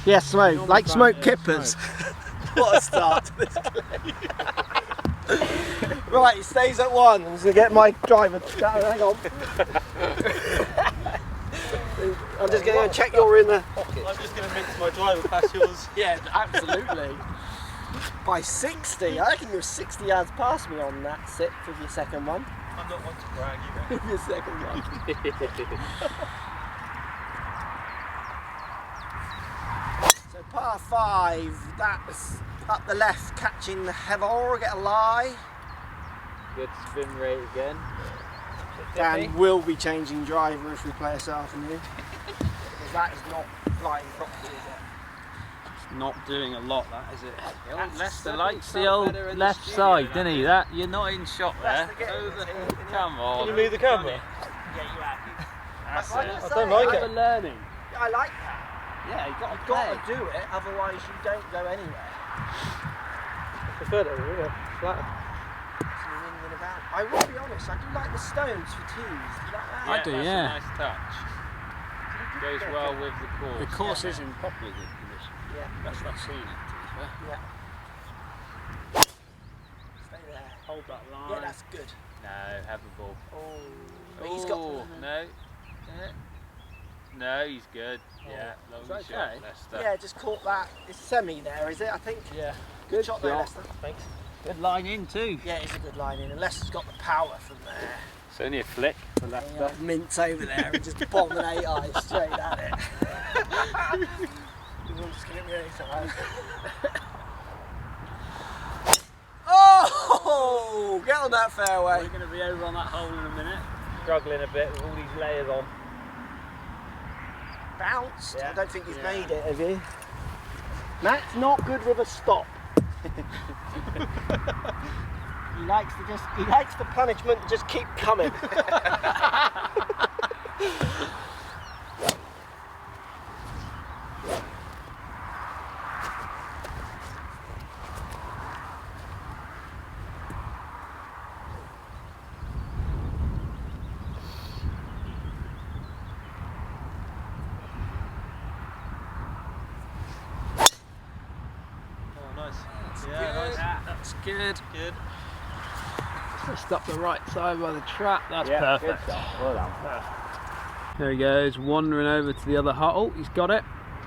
Yeah, smoke. Like smoke kippers. What a start to this play. Right, he stays at 1. I'm just going to get my driver. Hang on. I'm just going to check you're in the pocket. I'm just going to mix my driver past yours. Yeah, absolutely. By 60. I reckon you're 60 yards past me on that sip with your second one. I'm not one to brag, you know. With your second one. So par 5, that's up the left, catching the heather, get a lie. Good spin rate again. Dan will be changing driver if we play this afternoon. Because that is not flying properly, is it? It's not doing a lot, that is it? Lester 7% likes the old better in the left studio, side, that didn't he? is. That you're not in shot there. Lester, get in. Come on. Can you move the camera? Yeah, you have. That's Like it. I I say, don't like it. Learning. I like that. Yeah, you got You've got to do it, otherwise you don't go anywhere. I prefer that, yeah. Flatter. I will be honest, I do like the stones for tees. Do you like that? I do, that's yeah. a nice touch. Goes well with the course. The course is in properly good condition. Yeah. That's not seen it, to be fair. Yeah. Stay there. Hold that line. Yeah, that's good. No, have the ball. Oh, but he's got. No. No, he's good. Yeah, lovely It's shot, okay. Lester. Yeah, just caught that. It's semi there, is it? I think. Yeah. Good shot there, shot. Lester. Thanks. Good line in too. Yeah, it's a good line in. Unless it's got the power from there. It's only a flick for Lester. Mints over there and just bomb an 8-eye straight at it. Everyone's just gonna get me anytime. Oh! Get on that fairway. We're going to be over on that hole in a minute. Struggling a bit with all these layers on. Bounced. Yeah. I don't think you've made it, have you? Matt's not good with a stop. He likes the punishment to just keep coming. Oh, nice. That's good. Good. Just up the right side by the trap. That's Yeah, perfect. good shot. Well done. There he goes, wandering over to the other hole. He's got it.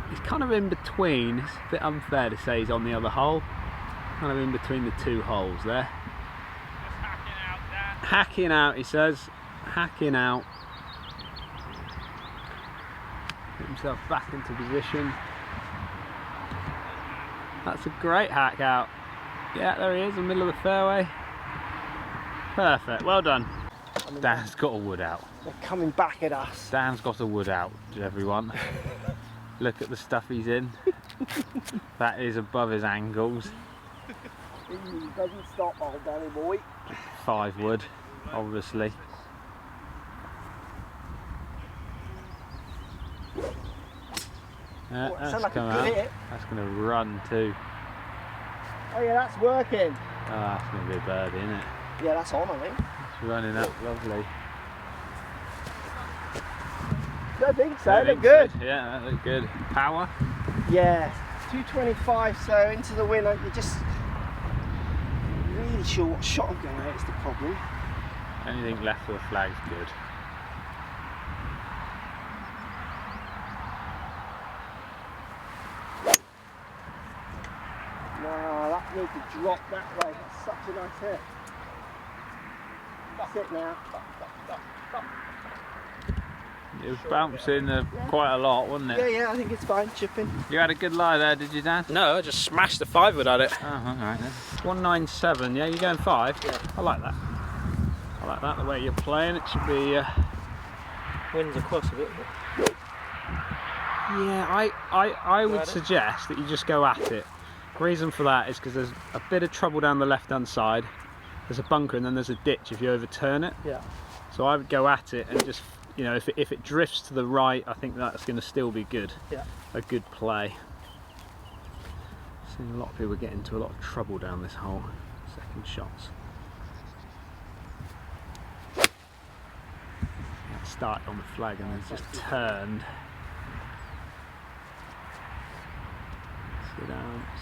He's kind of in between. It's a bit unfair to say he's on the other hole. Kind of in between the two holes there. Hacking out, he says. Hacking out. Get himself back into position. That's a great hack out. Yeah, there he is, in the middle of the fairway. Perfect, well done. Dan's got a wood out. They're coming back at us. Dan's got a wood out, everyone. Look at the stuff he's in. That is above his ankles. He doesn't stop, old Danny boy. 5 wood, obviously. Oh, it That's sounded like a come good out. hit. That's going to run too. Oh yeah, that's working. Oh, that's going to be a birdie, isn't it? Yeah, that's on, I think. It's running up lovely. I think so, I look think good. so. Yeah, that looked good. Power? Yeah, 225, so into the wind, you're just really sure what shot I'm going to hit is the problem. Anything left of the flag's good. No, that needs to drop that way. That's such a nice hit. That's it now. It was bouncing quite a lot, wasn't it? Yeah, I think it's fine, chipping. You had a good lie there, did you, Dan? No, I just smashed the 5 wood at it. Oh, alright then. 197, yeah, you're going 5? Yeah. I like that. I like that, the way you're playing. It should be... Winds across a bit. Yeah, I would suggest that you just go at it. The reason for that is because there's a bit of trouble down the left-hand side. There's a bunker and then there's a ditch if you overturn it. Yeah. So I would go at it and just, you know, if it drifts to the right, I think that's going to still be good. Yeah. A good play. Seeing a lot of people get into a lot of trouble down this hole. Second shots. That started on the flag and then just turned.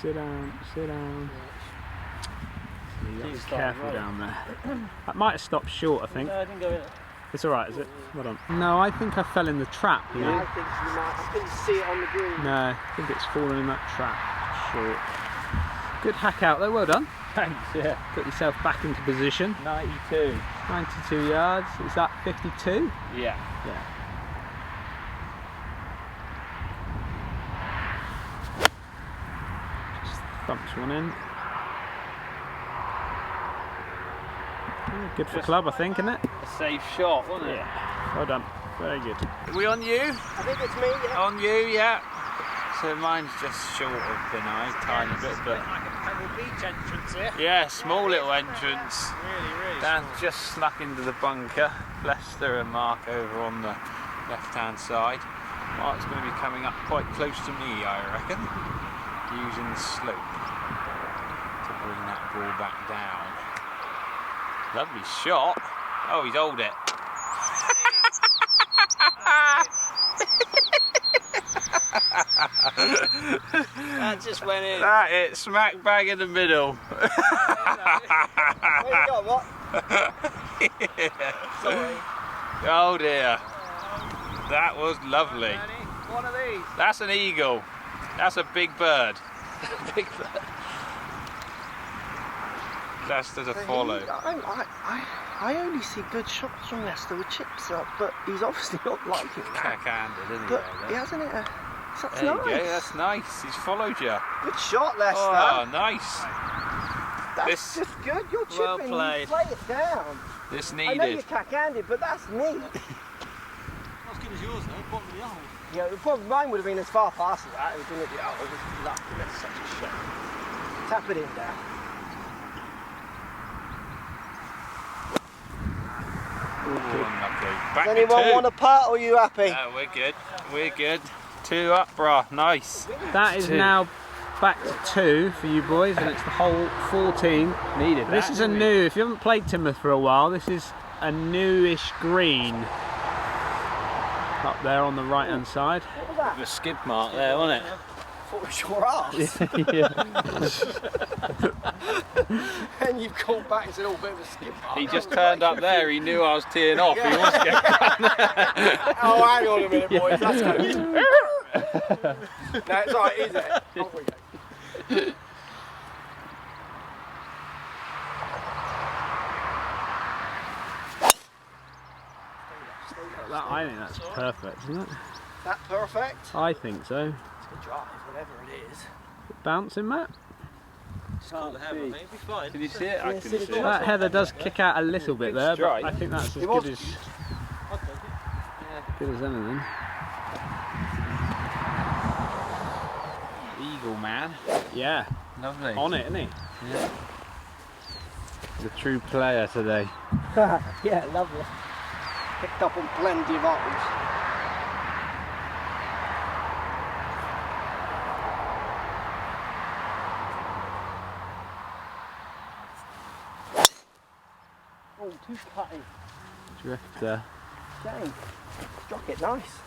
Sit down, sit down. So you got to be careful down there. That might have stopped short, I think. No, I didn't go in. It's alright, is it? Well done. No, I think I fell in the trap here. I think you might. I couldn't see it on the green. No, I think it's fallen in that trap. Short. Good hack out though, well done. Thanks, yeah. Got yourself back into position. 92. 92 yards. Is that 52? Yeah. Yeah. Just thumps one in. Good for club, I think, isn't it? A safe shot, wasn't it? Yeah. Well done. Very good. Are we on you? I think it's me. Yeah. On you, yeah. So mine's just short of the eye, tiny bit, but Like a Pebble Beach entrance here. yeah, small little entrance. Really Dan just snuck into the bunker. Lester and Mark over on the left-hand side. Mark's going to be coming up quite close to me, I reckon, using the slope to bring that ball back down. Lovely shot. Oh, he's hold it. That just went in. That hit smack bang in the middle. Where you got what? Sorry. Oh dear. That was lovely. One of these. That's an eagle. That's a big bird. Big bird. Leicester to follow. I only see good shots from Leicester with chips up, but he's obviously not liking that. Cack-handed, isn't he? But over he there? hasn't it. That's There you nice. go, that's nice. He's followed you. Good shot, Leicester. Oh, nice. That's this- just good. You're chipping. Well played. You play it down. This I know you're needed. cack-handed, but that's neat. Not as good as yours though, bottom of the hole. Yeah, probably mine would have been as far past as that. It was in at the oh, it was luck. That's such a shot. Tap it in there. Ooh, unlucky. Back Does to anyone two. want a putt, or are you happy? No, we're good. We're good. 2 up, brah. Nice. That is Two. now back to 2 for you boys, and it's the hole 14. Needed This that, is a didn't new, if you haven't played Teignmouth for a while, this is a newish green. Up there on the right hand side. What was that? The skid mark there, wasn't it? I thought it was your ass. And you've called back and said, oh, bit of a skip. He just turned up there. He knew I was teeing off. He wants to get Oh, hang on a minute, boys. That's good. No, it's alright, is it? Off we go. I think that's perfect, isn't it? That perfect? I think so. It's a good drive, whatever it is. Bouncing, Matt? Can't have, I think. It'll be fine. Can you see it? I Yeah, can see see the it. That heather does kick out a little bit there, but strike. I think that's as It was good as I'll take it. good as anything. Eagle man. Yeah, Lovely. on it, isn't he? Yeah. The true player today. Yeah, lovely. Picked up on plenty of holes. Oh, too cutting. Drifter. Dang. Struck it nice.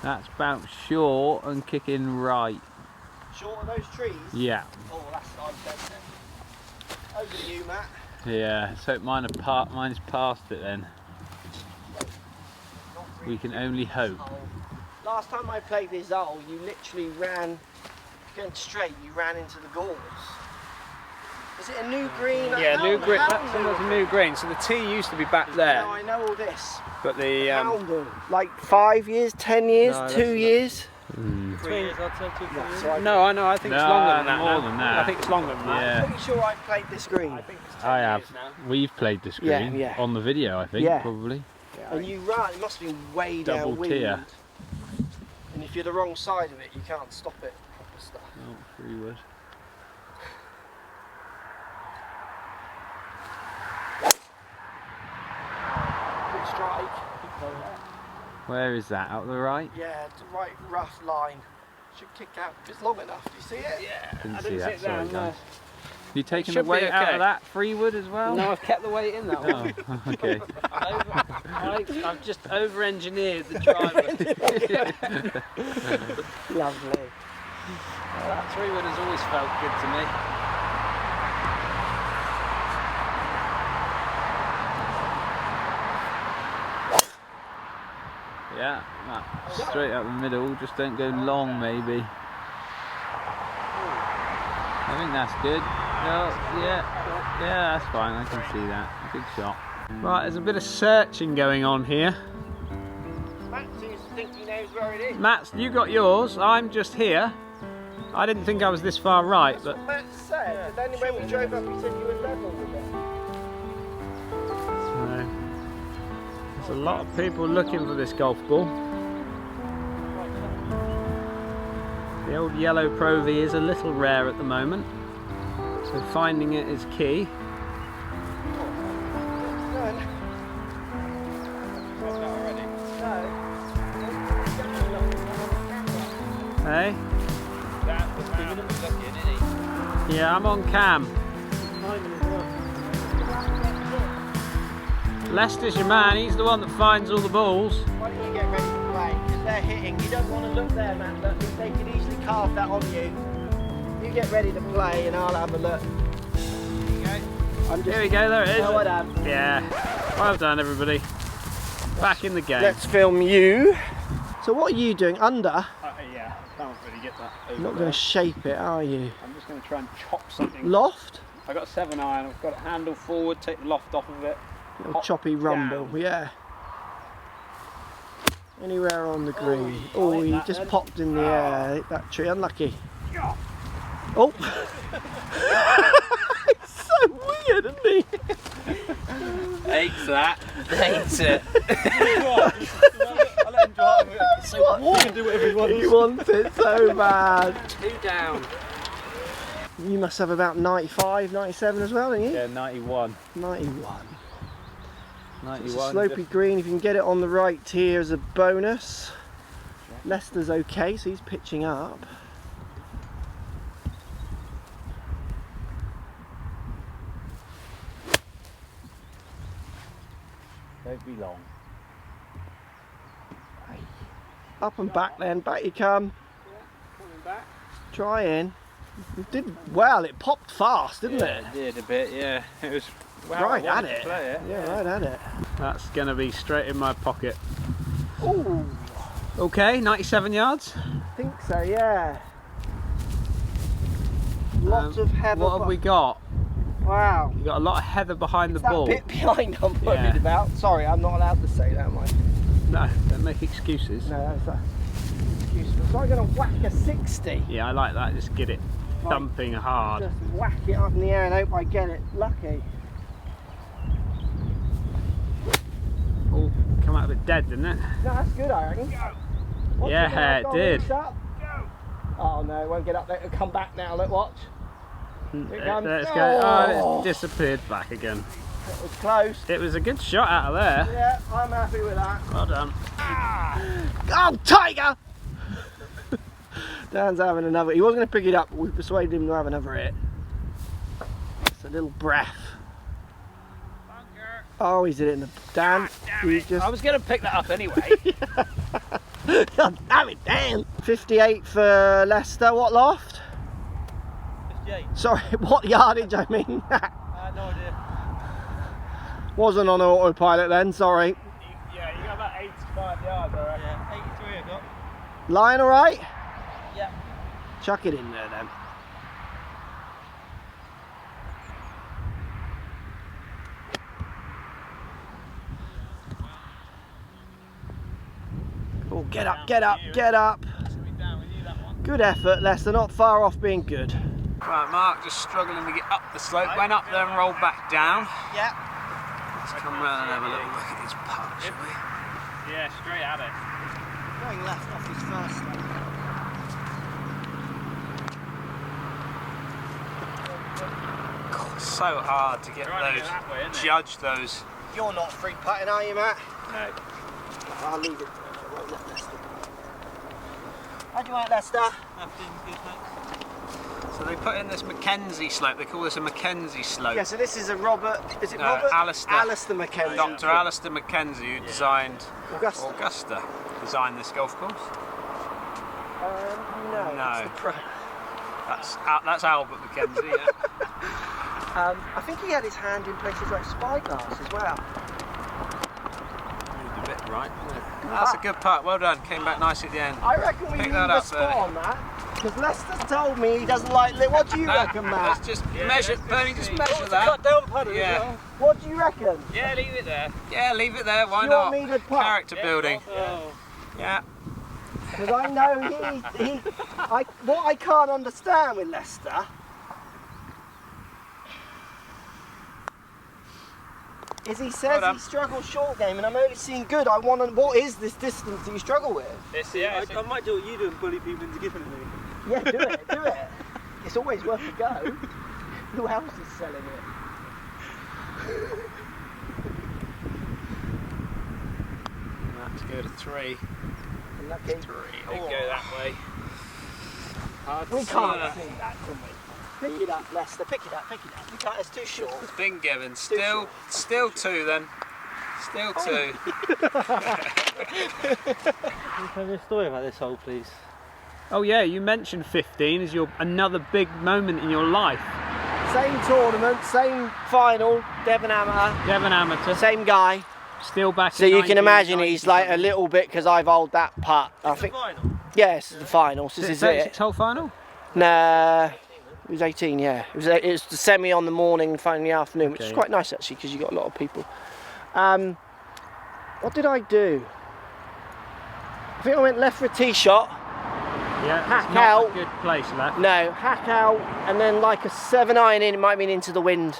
That's bounced short and kicking right. Short of those trees? Yeah, Oh, that's I'm dead then. Over to you, Matt. yeah. So mine's past it then. Not We can only hope. hole. Last time I played this hole, you literally ran, going straight, you ran into the galls. Is it a new green? Yeah, How- new green. how That's new? a new green. So the tee used to be back there, No, I know all this. but the How new? Like 5 years, 10 years, No, 2 that's not- years? 3 years, I'd say 2 Yeah, years. so I- No, I know. I think it's No, longer than that. Oh, now. more than that. I think it's longer than that. I'm Yeah, pretty sure I played this green. I think it's 10 I have. years now. We've played the screen Yeah, yeah. on the video. I think Yeah. probably. And you ran, it must have been way Double downwind. tier. And if you're the wrong side of it, you can't stop it. Proper stuff. Oh, freewood. Good strike. Where is that? Out the right? Yeah, it's a right rough line. Should kick out. It's long enough. Do you see it? Yeah. Didn't I see didn't that. sit Sorry, down, guys. You taking Should the weight be out okay. of that freewood as well? No, I've kept the weight in that one. Oh, okay. I've just over-engineered the driver. Lovely. That 3-wood has always felt good to me. Yeah, that straight up the middle, just don't go long maybe. I think that's good. Oh, yeah, that's fine, I can see that. Good shot. Right, there's a bit of searching going on here. Matt seems to think he knows where it is. Matt, you got yours, I'm just here. I didn't think I was this far right, That's but... what Matt said, but then when we drove up he said you were level with it. So, there's a lot of people looking for this golf ball. The old yellow Pro V is a little rare at the moment, so finding it is key. Hey? Yeah, I'm on cam. Lester's your man, he's the one that finds all the balls. Why don't you get ready to play? Because they're hitting. You don't want to look there, man. Look, they could easily carve that on you. You get ready to play and I'll have a look. Here we go, there it is. Oh, what up? Yeah, well done everybody. Back in the game. Let's film you. So what are you doing? Under? Yeah, can't really get that over. You're not going to shape it, are you? I'm just going to try and chop something. Loft? I got a 7-iron, I've got it handle forward, take the loft off of it. Little Hop choppy rumble, down. yeah. Anywhere on the green. Oh, he just popped in the air. Hit that tree, unlucky. Oh! He's so weird, isn't he? Hates that. Hates it. I'll let him drive it. It's so warm. He can do whatever he wants. He wants it so bad. 2 down. You must have about 95, 97 as well, don't you? Yeah, 91. 91. It's a 91. slopey green. If you can get it on the right here as a bonus. Leicester's okay, so he's pitching up. Don't be long. Up and back then, back you come. Coming back. Try in. You did well, it popped fast, didn't it? It did a bit, yeah. It was Right I at wanted it. to play it. Yeah, right at it. That's going to be straight in my pocket. Ooh, Okay, 97 yards. I think so, yeah. Lots of heather. What have we got? Wow. You got a lot of heather behind It's the ball. that bit behind I'm worried Yeah. about. Sorry, I'm not allowed to say that, am I? No, don't make excuses. No, that's that. Excuse me. So I'm going to whack a 60. Yeah, I like that. Just get it thumping hard. Just whack it up in the air and hope I get it. Lucky. Oh, come out a bit dead, didn't it? No, that's good, I reckon. Watch Yeah, now, it go on, did. reach up. Oh no, it won't get up there. It'll come back now. Look, watch. Here it comes. Let's go. Oh, and Oh, it's disappeared back again. it was close. It was a good shot out of there. Yeah, I'm happy with that. Well done. Oh, Tiger! Dan's having another. He wasn't going to pick it up, but we persuaded him to have another hit. It's a little breath. Oh, he's did it in the. Dan, he just. I was going to pick that up anyway. God damn it, Dan! 58 for Leicester. What loft? 58. Sorry, what yardage? I mean. I had no idea. Wasn't on autopilot then. Sorry. Yeah, you got about 85 yards, I reckon. Yeah, 83 I got. Line all right? Yeah. Chuck it in there then. Oh, get up, get up, get up. Good effort, Leicester, not far off being good. Right, Mark just struggling to get up the slope. Went up there and rolled back down. Yeah. Let's come round and have a little look at his putt, shall we? Yeah, straight at it. Going left off his first one. God, it's so hard to get Trying to those, go that way, isn't it? judge those. You're not free putting, are you, Matt? No. I'll leave it. I won't let Leicester. How do you like Leicester? Good, thanks. So they put in this Mackenzie slope. They call this a Mackenzie slope. Yeah, so this is a Robert. Is it No, Robert? Alistair. Alistair Mackenzie. Dr. Alistair Mackenzie, who designed Augusta. Augusta, designed this golf course. No, No. it's the pro. That's Albert Mackenzie, yeah. I think he had his hand in places like Spyglass as well. Moved a bit right, isn't it? That's a good putt, well done. Came back nice at the end. I reckon we Pick leave that a up spot there. on that, because Lester's told me he doesn't like... What do you reckon, Matt? Let's just measure, Bernie, just measure Cut that. down putter Yeah. as well. What do you reckon? Yeah, leave it there. Yeah, leave it there, why You not? want me to putt? Character building. Oh. Yeah. Because I know what I can't understand with Lester is he says he struggles short game, and I'm only seeing good. I want to. What is this distance that you struggle with? I might do what you do and bully people into giving it me. Yeah, do it, do it. It's always worth a go. Who else is selling it? Let's go to 3. Lucky. Didn't go that way. Hard We to can't see. see that, can we? Pick it up, Lester. Pick it up. Pick it up. We can't. It's too short. It's been given. Still 2 then. Still 2. Can you tell me a story about this hole, please? Oh yeah, you mentioned 15 as another big moment in your life. Same tournament, same final. Devon Amateur. Devon Amateur, Same guy. still back. So in you can imagine 1990 he's like a little bit because I've held that putt. I think. Final. Yes, the final. This is it. 36 hole final. Nah, it was 18. Yeah, it was the semi on the morning, final in the afternoon, which is Okay. quite nice actually because you got a lot of people. What did I do? I think I went left for a tee shot. Yeah, Hack it's not out. a good place for that. No, hack out, and then like a 7-iron in. It might have been into the wind.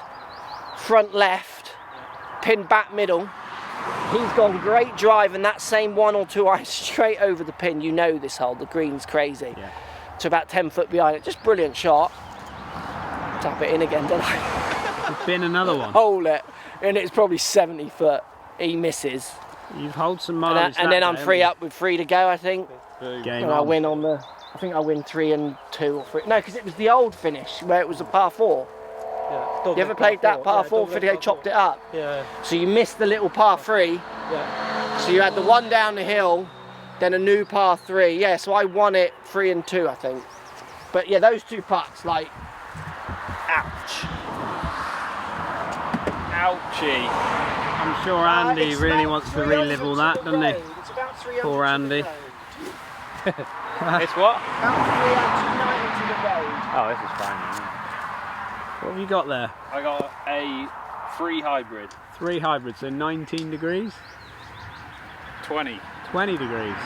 Front left, pin back middle. He's gone great drive, and that same 1 or 2 iron straight over the pin. You know this hole, the green's crazy. Yeah. To about 10 foot behind it. Just brilliant shot. Tap it in again, don't I? There's been another one. Hold it, and it's probably 70 foot. He misses, You've held some and, mileage. and then I'm free up with 3 to go, I think. Game And I on. win on the. I think I win 3 and 2 or 3. No, because it was the old finish where it was a par 4. Yeah. You ever played that par 4 finish? They chopped it up. Yeah. So you missed the little par 3. Yeah. So you had the one down the hill, then a new par 3. Yeah, so I won it 3 and 2, I think. But yeah, those 2 putts, like, ouch. Ouchie. I'm sure Andy It's really about wants to 300 relive all to that, the doesn't he? road. It's about 300 Poor to the Andy. road. It's what? About 390 to the road. Oh, this is fine. What have you got there? I got a 3 hybrid. 3 hybrids, so 19 degrees, 20. 20 degrees.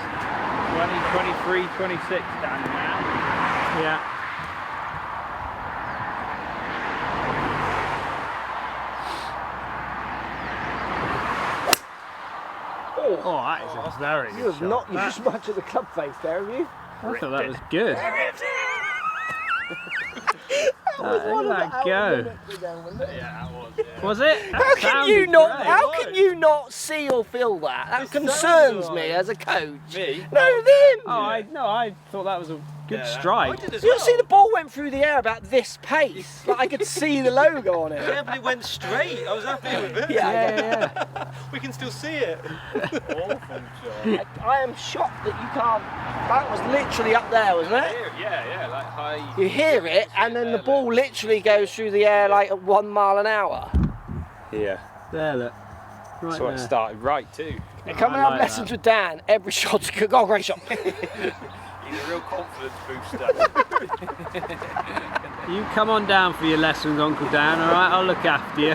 20, 23, 26 down now. Yeah. Oh, that is a very You good have shot. not used much of the club face there, have you? I thought that was good. That was Look at that go. Yeah, that was. Yeah. Was it? That How can sounded you not? great. How can you not see or feel that? That concerns me as a coach. Me? No, them. Oh, I thought that was a good strike. You see, the ball went through the air about this pace. Like I could see the logo on it. Yeah, but it went straight. I was happy with it. Yeah, Yeah. We can still see it. Awful job. I am shocked that you can't. That was literally up there, wasn't it? Yeah, like high. You hear it, and then the ball literally goes through the air like at 1 mile an hour. Yeah. There, look. Right So it there. started right too. And come and I have like lessons with Dan. Every shot's a good. Oh, great shot. He's a real confidence booster. You come on down for your lessons, Uncle Dan, alright? I'll look after you.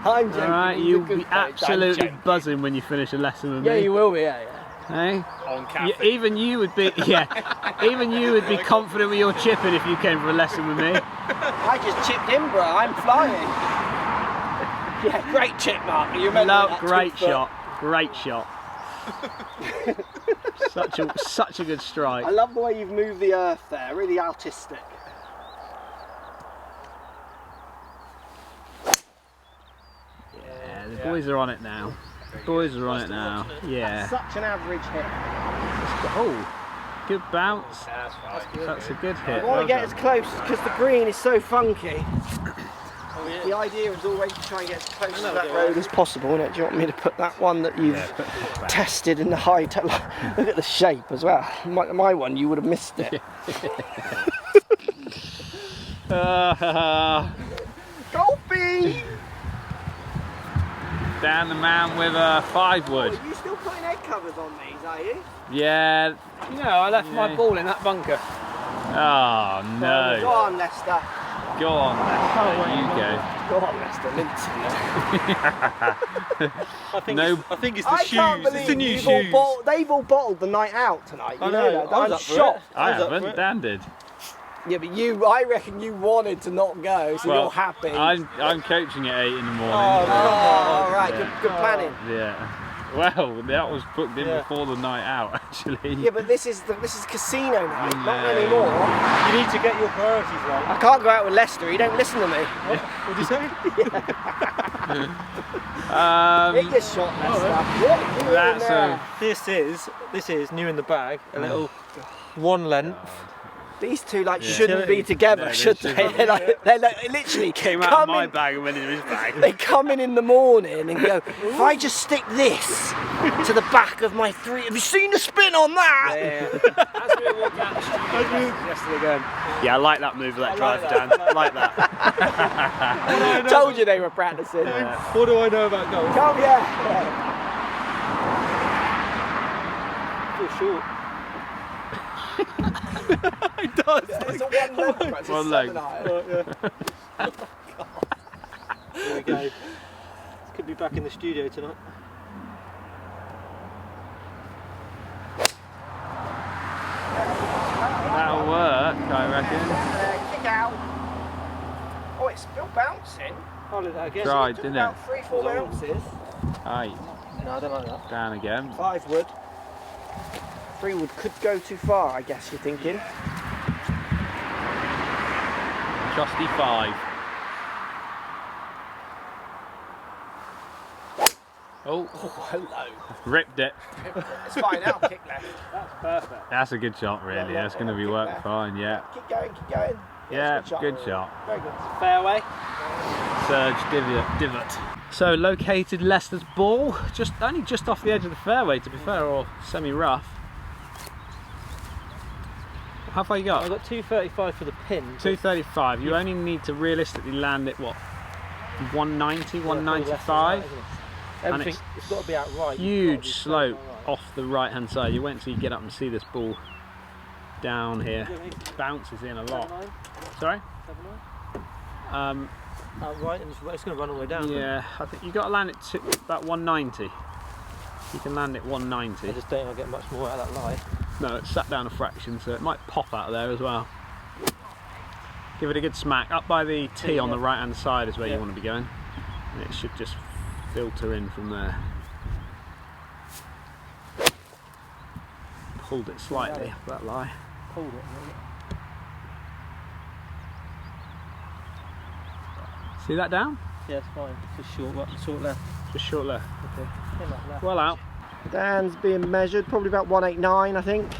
I'm joking. Alright, he's a you'll good be coach, I'm absolutely joking. buzzing when you finish a lesson with Yeah, me. you will be. Yeah. Hey? On caffeine. Even you would be, even you would be confident with your chipping if you came for a lesson with me. I just chipped in, bro. I'm flying. Yeah, great chip, Mark. You remember that? Great 2 foot. shot, great shot. such a good strike. I love the way you've moved the earth there. Really artistic. Yeah, the boys are on it now. The boys are on it now. Yeah. Such an average hit. Oh, good bounce. That's fine. That's a good I hit. want Well to get done. as close because the green is so funky. The idea is always to try and get as close to that road as possible, innit? Do you want me to put that one that you've tested in the high look at the shape as well. My one, you would have missed it. Golfy! Down the man with a 5-wood. Are you still putting head covers on these, are you? Yeah. You know, I left my ball in that bunker. Oh no. Go on, Lester. Go on, Lester. You go. Go on, Lester. I think it's the I shoes. can't believe It's the new you've shoes. they've all bottled the night out tonight. You I know know. that. I was I'm up for it. shocked. I was up for haven't. it. Dan did. Yeah, but I reckon you wanted to not go, so you're happy. I'm coaching at 8 in the morning. Oh, right. Yeah. Good planning. Yeah. Well, that was booked in before the night out, actually. Yeah, but this is casino night, not No. anymore. You need to get your priorities right. I can't go out with Lester. He don't listen to me. What did you say? Hit your shot, Lester. What are you doing That's there? This is new in the bag. A little one length. These two Yeah. shouldn't be together, No, should they they? shouldn't. They're like literally Came out of my bag and went into his bag. They come in the morning and go, if I just stick this to the back of my 3, have you seen the spin on that? As we were walking out the studio yesterday going, yeah, I like that move, that drive, Dan. I like that. Told you they were practicing. What do I know about golf? Come here. Feel short. It does. It's a one leg. It's a One leg. 7-iron. Here we go. Could be back in the studio tonight. That'll work, I reckon. Kick out. Oh, it's still bouncing. I'll let that again. Tried, Took didn't it? about 3-4 bounces. Aye, No, I don't like that. down again. 5 wood. 3 wood could go too far, I guess you're thinking. Trusty 5. Oh, Hello. ripped it. It's fine now, kick left. That's perfect. That's a good shot, really. That's going to be work fine, yeah. Keep going, keep going. Yeah, it's a good shot. Very good. Fairway. Surge divot. So located Leicester's ball, only just off the edge of the fairway, to be fair, or semi-rough. How far you I got? got 235 for the pin. 235. You only need to realistically land it, what, 190, 195? And Everything, it's got to be out right. Huge slope off the right hand side. You wait until you get up and see this ball down here. Bounces in a lot. 7-9? Sorry? 7-9? Out right, and it's going to run all the way down. Yeah, I think you got to land it to about 190. You can land it 190. I just don't think I'll get much more out of that lie. No, it's sat down a fraction, so it might pop out of there as well. Give it a good smack. Up by the tee on the right hand side is where you want to be going. And it should just filter in from there. Pulled it slightly, that lie. Hold it. See that down? Yeah, it's fine. Just short left. Just short left. Okay. Came up left. Well out. Dan's being measured, probably about 189, I think.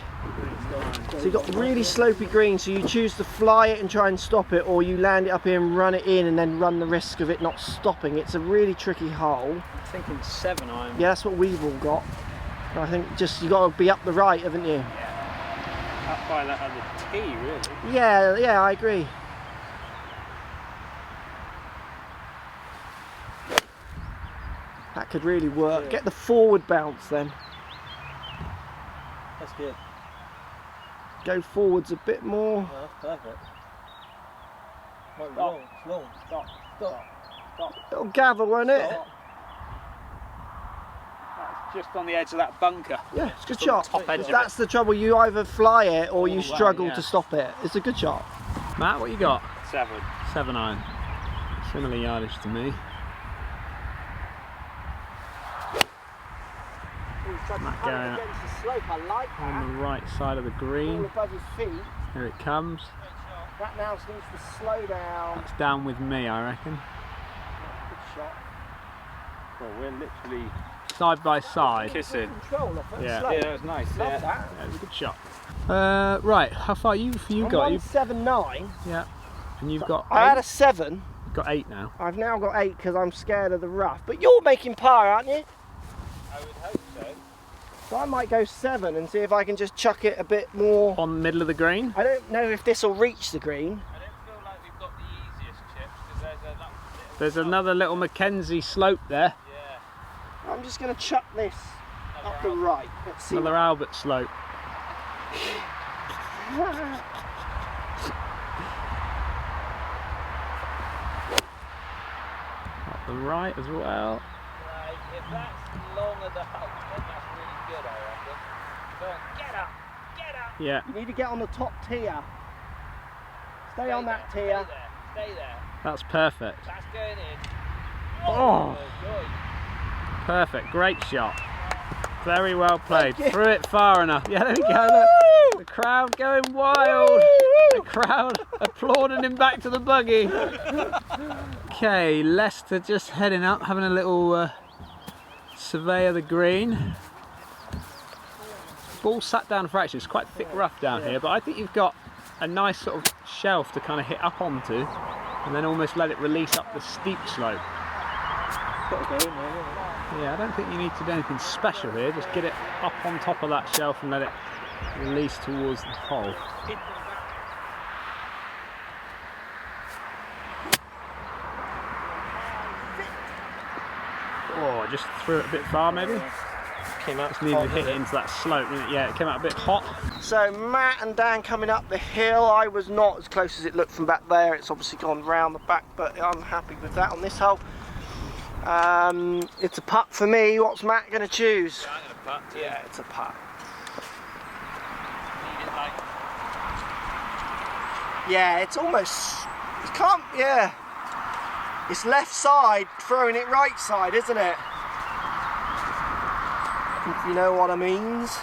So you've got really slopey green, so you choose to fly it and try and stop it, or you land it up here and run it in and then run the risk of it not stopping. It's a really tricky hole. I'm thinking 7-iron. Yeah, that's what we've all got. And I think just you've got to be up the right, haven't you? Up by that other tee, really. Yeah, I agree. That could really work. Yeah. Get the forward bounce then. That's good. Go forwards a bit more. Oh, that's perfect. Might be Stop. long. It's long. Stop. Little gather, won't it? Stop. That's just on the edge of that bunker. Yeah, it's a good Sort of shot. top edge of That's the trouble. You either fly it or you All the way, struggle yeah. to stop it. It's a good shot. Matt, what you got? 7. 7-iron. Similar yardage to me. That going against the slope. I like On that. the right side of the All green. above his feet. Here it comes. That now needs to slow down. It's down with me, I reckon. Good shot. Well, we're literally Side by side. kissing. Control off that Yeah. slope. Yeah, that was nice. Love Yeah. that. Yeah, it was a good shot. Right, how far you I'm got? You 179. yeah, and you've got I had a 8? 7. got 8 now. I've now got 8 because I'm scared of the rough. But you're making par, aren't you? I would hope so. So I might go 7 and see if I can just chuck it a bit more. On the middle of the green? I don't know if this will reach the green. I don't feel like we've got the easiest chips because There's another little Mackenzie slope there. Yeah. I'm just going to chuck this up the right. Let's see. Another Albert slope. Up the right as well. Right, if that's long at the hook, then that's really good, I reckon. Go on, get up, get up. Yeah. You need to get on the top tier. Stay on that Stay tier. there, stay there. That's perfect. That's going in. Oh, Good. perfect. Great shot. Very well played. Thank you. Threw it far enough. Yeah, there we go. Look. The crowd going wild. The crowd applauding him back to the buggy. Okay, Leicester just heading up, having a little survey of the green. Ball sat down for action. It's quite thick rough down here, but I think you've got a nice sort of shelf to kind of hit up onto and then almost let it release up the steep slope. Yeah, I don't think you need to do anything special here. Just get it up on top of that shelf and let it release towards the hole. Oh, I just threw it a bit far maybe. Came out Just needed to hit it into that slope, didn't it? Yeah, it came out a bit hot. So Matt and Dan coming up the hill. I was not as close as it looked from back there. It's obviously gone round the back, but I'm happy with that on this hole. It's a putt for me. What's Matt going to choose? I'm going to putt. Yeah, it's a putt. Need it like. Yeah, it's almost. You can't. Yeah. It's left side throwing it right side, isn't it? If you know what I means.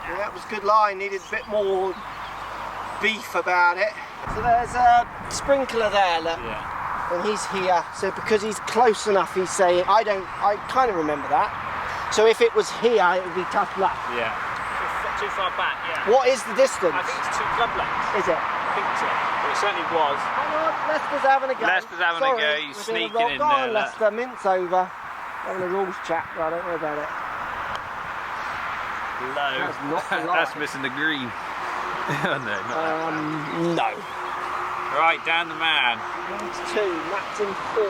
Yeah, it was a good line. Needed a bit more beef about it. So there's a sprinkler there, look. Yeah. And he's here. So because he's close enough, he's saying, I kind of remember that. So if it was here, it would be tough luck. Yeah. Too far back, yeah. What is the distance? I think it's 2 club lengths. Is it? I think so. Well, it certainly was. Hang on, Leicester's having a go. Leicester's having a go, he's Sorry, sneaking in go on, there, look. Leicester, mince over. Having a rules chat, but I don't know about it. Low. That's not the line. That's missing the green. Oh, no, not that. No. Right, down the man. That's 2, Matt's in 4.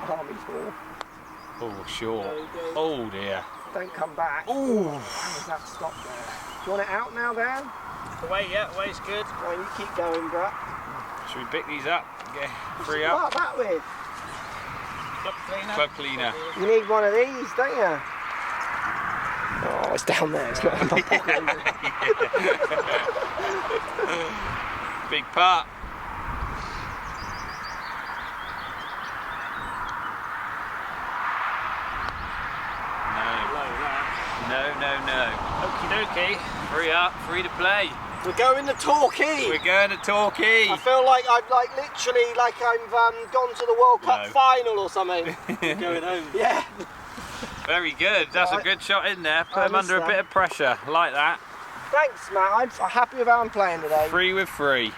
Army 4. Oh, sure. There you go. Oh, dear. Don't come back. Oh. How does that stop there? Do you want it out now, Dan? Away, yeah, away's good. Go on, you keep going, bro. Should we pick these up? Get free What up. that with? Club cleaner. Club cleaner. You need one of these, don't you? Oh, it's down there. It's not in my pocket. Big part. No. Okie dokie. Free up, free to play. We're going to Torquay. We're going to Torquay. I feel like I've literally gone to the World Cup No. final or something. Going home. Yeah. Very good. That's a Right. good shot in there. Put I him under a missed bit that. of pressure. Like that. Thanks, Matt. I'm happy with how I'm playing today. Free with free.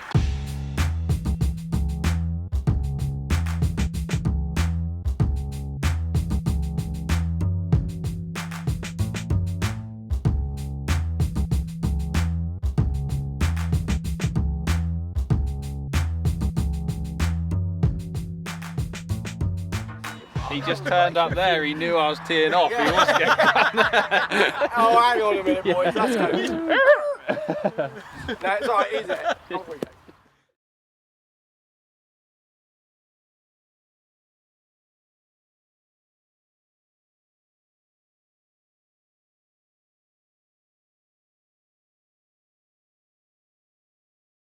He just turned up there, he knew I was teeing off. He was getting Oh, hang on a minute, boys. That's good. No, it's alright, is it? Off we go.